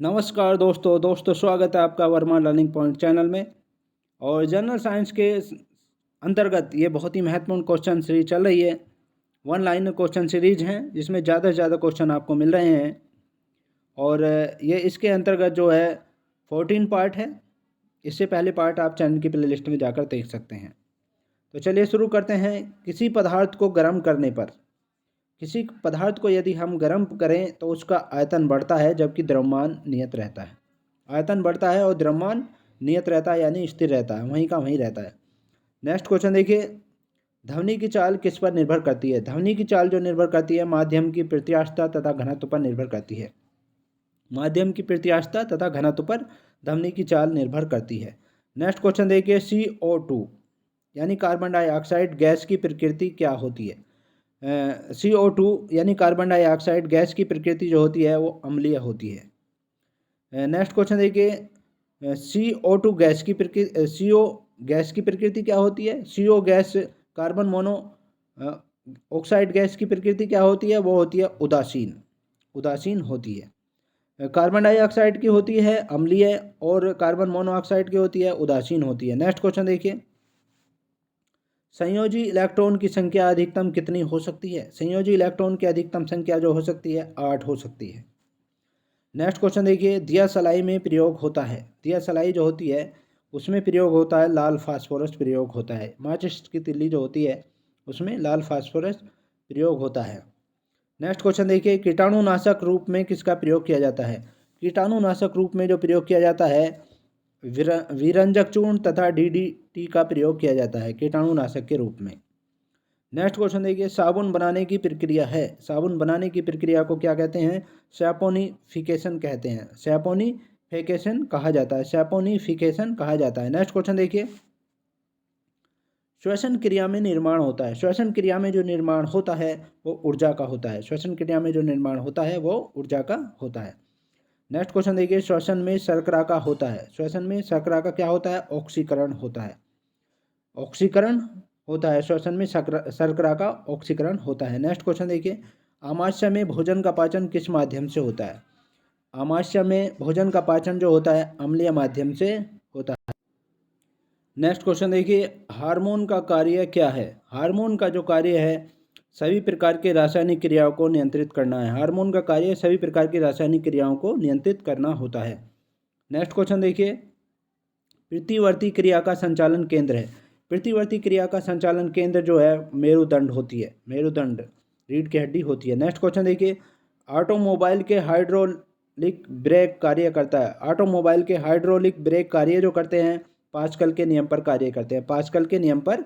नमस्कार दोस्तों स्वागत है आपका वर्मा लर्निंग पॉइंट चैनल में। और जनरल साइंस के अंतर्गत ये बहुत ही महत्वपूर्ण क्वेश्चन सीरीज चल रही है। वन लाइन क्वेश्चन सीरीज हैं जिसमें ज़्यादा से ज़्यादा क्वेश्चन आपको मिल रहे हैं। और ये इसके अंतर्गत जो है 14 पार्ट है। इससे पहले पार्ट आप चैनल की प्लेलिस्ट में जाकर देख सकते हैं। तो चलिए शुरू करते हैं। किसी पदार्थ को गर्म करने पर, किसी पदार्थ को यदि हम गर्म करें तो उसका आयतन बढ़ता है जबकि द्रव्यमान नियत रहता है। आयतन बढ़ता है और द्रव्यमान नियत रहता है, यानी स्थिर रहता है, वहीं का वहीं रहता है। नेक्स्ट क्वेश्चन देखिए, ध्वनि की चाल किस पर निर्भर करती है? ध्वनि की चाल जो निर्भर करती है माध्यम की प्रत्यास्थता तथा घनत्व पर निर्भर करती है। माध्यम की प्रत्यास्थता तथा घनत्व पर ध्वनि की चाल निर्भर करती है। नेक्स्ट क्वेश्चन देखिए, CO2 यानी कार्बन डाइऑक्साइड गैस की प्रकृति क्या होती है? CO2 यानी कार्बन डाइऑक्साइड गैस की प्रकृति जो होती है वो अम्लीय होती है। नेक्स्ट क्वेश्चन देखिए, CO2 गैस की प्रकृति, CO गैस की प्रकृति क्या होती है? CO gas carbon mono oxide gas की प्रकृति क्या होती है? वो होती है उदासीन होती है। कार्बन डाइऑक्साइड की होती है अम्लीय और कार्बन मोनोऑक्साइड की होती है उदासीन होती है। नेक्स्ट क्वेश्चन देखिए, संयोजी इलेक्ट्रॉन की संख्या अधिकतम कितनी हो सकती है? संयोजी इलेक्ट्रॉन की अधिकतम संख्या जो हो सकती है 8 हो सकती है। नेक्स्ट क्वेश्चन देखिए, दिया सलाई में प्रयोग होता है। दिया सलाई जो होती है उसमें प्रयोग होता है लाल फास्फोरस प्रयोग होता है। माचिस की तिल्ली जो होती है उसमें लाल फास्फोरस प्रयोग होता है। नेक्स्ट क्वेश्चन देखिए, कीटाणुनाशक रूप में किसका प्रयोग किया जाता है? कीटाणुनाशक रूप में जो प्रयोग किया जाता है विरंजक चूर्ण तथा DDT का प्रयोग किया जाता है कीटाणुनाशक के रूप में। नेक्स्ट क्वेश्चन देखिए, साबुन बनाने की प्रक्रिया है। साबुन बनाने की प्रक्रिया को क्या कहते हैं? सैपोनिफिकेशन कहते हैं। सैपोनिफिकेशन कहा जाता है, सैपोनिफिकेशन कहा जाता है। नेक्स्ट क्वेश्चन देखिए, श्वसन क्रिया में निर्माण होता है। श्वसन क्रिया में जो निर्माण होता है वो ऊर्जा का होता है। श्वसन क्रिया में जो निर्माण होता है वो ऊर्जा का होता है। नेक्स्ट क्वेश्चन देखिए, श्वसन में शर्करा का होता है। श्वसन में शर्करा का क्या होता है? ऑक्सीकरण होता है। ऑक्सीकरण होता है श्वसन में शर्करा का ऑक्सीकरण होता है। नेक्स्ट क्वेश्चन देखिए, आमाशय में भोजन का पाचन किस माध्यम से होता है? आमाशय में भोजन का पाचन जो होता है अम्लीय माध्यम से होता है। नेक्स्ट क्वेश्चन देखिए, हार्मोन का कार्य क्या है? हार्मोन का जो कार्य है सभी प्रकार के रासायनिक क्रियाओं को नियंत्रित करना है। हार्मोन का कार्य सभी प्रकार की रासायनिक क्रियाओं को नियंत्रित करना होता है। नेक्स्ट क्वेश्चन देखिए, प्रतिवर्ती क्रिया का संचालन केंद्र है। प्रतिवर्ती क्रिया का संचालन केंद्र जो है मेरुदंड होती है। मेरुदंड रीढ़ की हड्डी होती है। नेक्स्ट क्वेश्चन देखिए, ऑटोमोबाइल के हाइड्रोलिक ब्रेक कार्य करता है। ऑटोमोबाइल के हाइड्रोलिक ब्रेक कार्य जो करते हैं पास्कल के नियम पर कार्य करते हैं। पास्कल के नियम पर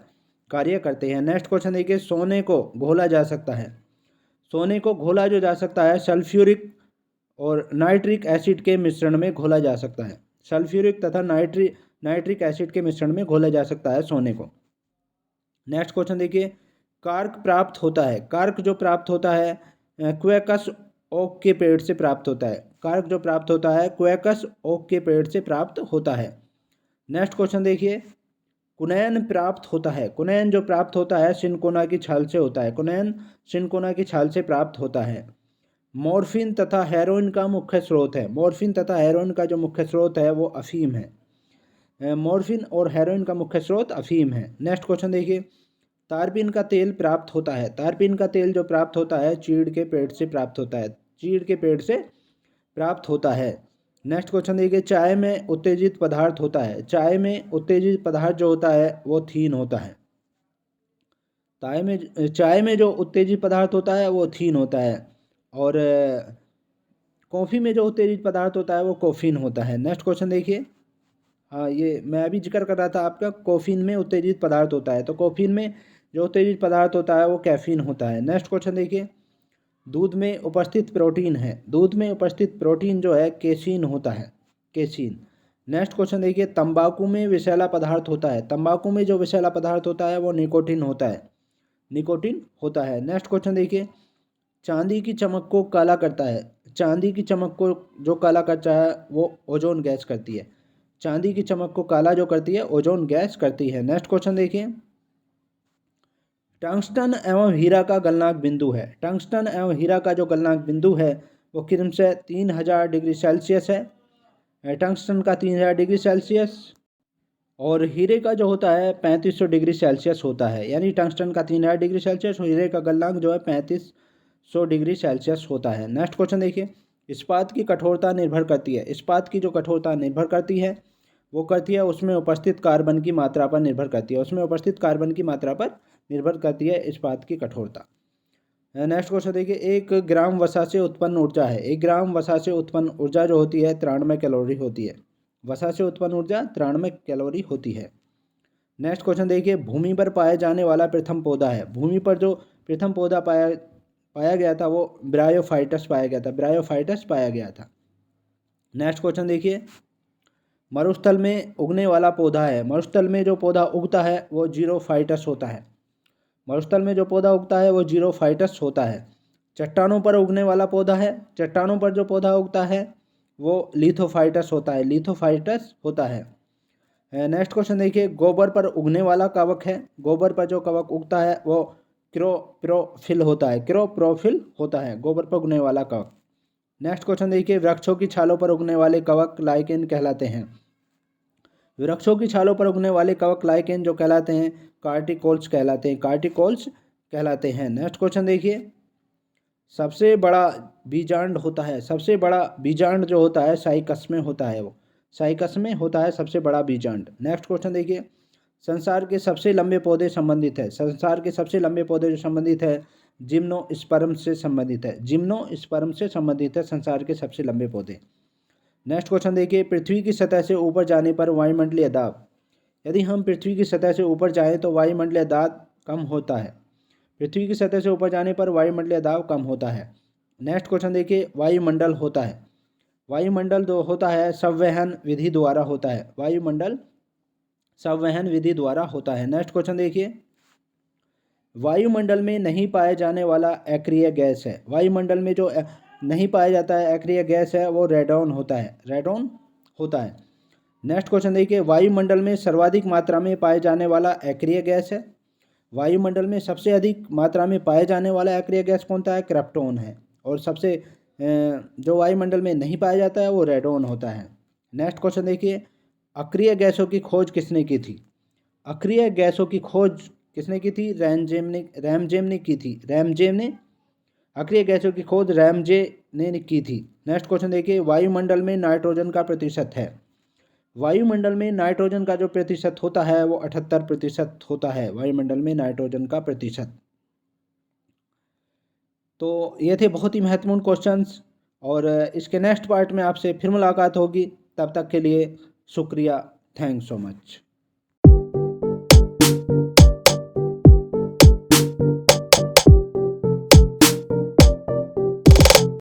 कार्य करते हैं। नेक्स्ट क्वेश्चन देखिए, सोने को घोला जा सकता है। सोने को घोला जो जा सकता है सल्फ्यूरिक और नाइट्रिक एसिड के मिश्रण में घोला जा सकता है। सल्फ्यूरिक तथा नाइट्रिक एसिड के मिश्रण में घोला जा सकता है सोने को। नेक्स्ट क्वेश्चन देखिए, कार्क प्राप्त होता है। कार्क जो प्राप्त होता है क्वेकस ओक के पेड़ से प्राप्त होता है। कार्क जो प्राप्त होता है क्वेकस ओक के पेड़ से प्राप्त होता है। नेक्स्ट क्वेश्चन देखिए, कुनैन प्राप्त होता है। कुनैन जो प्राप्त होता है सिनकोना की छाल से होता है। कुनैन सिनकोना की छाल से प्राप्त होता है। मॉर्फिन तथा हेरोइन का मुख्य स्रोत है। मॉर्फिन तथा हेरोइन का जो मुख्य स्रोत है वो अफीम है। मॉर्फिन और हेरोइन का मुख्य स्रोत अफीम है। नेक्स्ट क्वेश्चन देखिए, तारपीन का तेल प्राप्त होता है। तारपीन का तेल जो प्राप्त होता है चीड़ के पेड़ से प्राप्त होता है। चीड़ के पेड़ से प्राप्त होता है। नेक्स्ट क्वेश्चन देखिए, चाय में उत्तेजित पदार्थ होता है। चाय में उत्तेजित पदार्थ जो होता है वो थीन होता है। चाय में जो उत्तेजित पदार्थ होता है वो थीन होता है। और कॉफ़ी में जो उत्तेजित पदार्थ होता है वो कोफीन होता है। नेक्स्ट क्वेश्चन देखिए, हाँ ये मैं अभी जिक्र कर रहा था आपका, कॉफीन में उत्तेजित पदार्थ होता है, तो कॉफीन में जो उत्तेजित पदार्थ होता है वो कैफीन होता है। नेक्स्ट क्वेश्चन देखिए, दूध में उपस्थित प्रोटीन है। दूध में उपस्थित प्रोटीन जो है केसीन होता है, केसीन। नेक्स्ट क्वेश्चन देखिए, तंबाकू में विषैला पदार्थ होता है। तंबाकू में जो विषैला पदार्थ होता है वो निकोटीन होता है, निकोटीन होता है। नेक्स्ट क्वेश्चन देखिए, चांदी की चमक को काला करता है। चांदी की चमक को जो काला करता है वो ओजोन गैस करती है। चांदी की चमक को काला जो करती है ओजोन गैस करती है। नेक्स्ट क्वेश्चन देखिए, टंगस्टन एवं हीरा का गलनांक बिंदु है। टंगस्टन एवं हीरा का जो गलनांक बिंदु है वो क्रमशः 3000 डिग्री सेल्सियस है। टंगस्टन का 3000 डिग्री सेल्सियस और हीरे का जो होता है 3500 डिग्री सेल्सियस होता है। यानी टंगस्टन का 3000 डिग्री सेल्सियस और हीरे का गलनांक जो है 3500 डिग्री सेल्सियस होता है। नेक्स्ट क्वेश्चन देखिए, इस्पात की कठोरता निर्भर करती है। इस्पात की जो कठोरता निर्भर करती है वो करती है उसमें उपस्थित कार्बन की मात्रा पर निर्भर करती है। उसमें उपस्थित कार्बन की मात्रा पर निर्भर करती है इस्पात की कठोरता। नेक्स्ट क्वेश्चन देखिए, 1 ग्राम वसा से उत्पन्न ऊर्जा है। 1 ग्राम वसा से उत्पन्न ऊर्जा जो होती है 93 कैलोरी होती है। वसा से उत्पन्न ऊर्जा 93 कैलोरी होती है। नेक्स्ट क्वेश्चन देखिए, भूमि पर पाया जाने वाला प्रथम पौधा है। भूमि पर जो प्रथम पौधा पाया गया था वो ब्रायोफाइटस पाया गया था। ब्रायोफाइटस पाया गया था। नेक्स्ट क्वेश्चन देखिए, मरुस्थल में उगने वाला पौधा है। मरुस्थल में जो पौधा उगता है वो जीरोफाइटस होता है। मरुस्थल में जो पौधा उगता है वो जीरोफाइटस होता है। चट्टानों पर उगने वाला पौधा है। चट्टानों पर जो पौधा उगता है वो लिथोफाइटस होता है। लिथोफाइटस होता है। नेक्स्ट क्वेश्चन देखिए, गोबर पर उगने वाला कवक है। गोबर पर जो कवक उगता है वो क्रोप्रोफिल होता है। क्रोप्रोफिल होता है गोबर पर उगने वाला कवक। नेक्स्ट क्वेश्चन देखिए, वृक्षों की छालों पर उगने वाले कवक लाइकेन कहलाते हैं। वृक्षों की छालों पर उगने वाले कवक लाइकेन जो कहलाते हैं कार्टिकोल्स कहलाते हैं। कार्टिकोल्स कहलाते हैं। नेक्स्ट क्वेश्चन देखिए, सबसे बड़ा बीजांड होता है। सबसे बड़ा बीजांड जो होता है साइकस में होता है। वो साइकस में होता है सबसे बड़ा बीजांड। नेक्स्ट क्वेश्चन देखिए, संसार के सबसे लंबे पौधे संबंधित है। संसार के सबसे लंबे पौधे जो संबंधित है जिम्नोस्पर्म से संबंधित है। जिम्नोस्पर्म से संबंधित है संसार के सबसे लंबे पौधे। नेक्स्ट क्वेश्चन देखिए, पृथ्वी की सतह से ऊपर जाने पर वायुमंडलीय दाब। यदि हम पृथ्वी की सतह से ऊपर जाएं तो वायुमंडलीय दाब कम होता है। पृथ्वी की सतह से ऊपर जाने पर वायुमंडलीय दाब कम होता है। नेक्स्ट क्वेश्चन देखिए, वायुमंडल होता है। वायुमंडल जो होता है संवहन विधि द्वारा होता है। वायुमंडल संवहन विधि द्वारा होता है। नेक्स्ट क्वेश्चन देखिए, वायुमंडल में नहीं पाया जाने वाला अक्रिय गैस है। वायुमंडल में जो नहीं पाया जाता है अक्रिय गैस है वो रेडॉन होता है। रेडॉन होता है। नेक्स्ट क्वेश्चन देखिए, वायुमंडल में सर्वाधिक मात्रा में पाए जाने वाला अक्रिय गैस है। वायुमंडल में सबसे अधिक मात्रा में पाए जाने वाला अक्रिय गैस कौन सा है? क्रिप्टॉन है। और सबसे जो वायुमंडल में नहीं पाया जाता है वो रेडॉन होता है। नेक्स्ट क्वेश्चन देखिए, अक्रिय गैसों की खोज किसने की थी? अक्रिय गैसों की खोज किसने की थी? रैमजे ने की थी। रैमजे ने अक्रिय गैसों की खोज रैमजे ने की थी। नेक्स्ट क्वेश्चन देखिए, वायुमंडल में नाइट्रोजन का प्रतिशत है। वायुमंडल में नाइट्रोजन का जो प्रतिशत होता है वो 78% होता है। वायुमंडल में नाइट्रोजन का प्रतिशत। तो ये थे बहुत ही महत्वपूर्ण क्वेश्चंस और इसके नेक्स्ट पार्ट में आपसे फिर मुलाकात होगी। तब तक के लिए शुक्रिया। Thanks so much.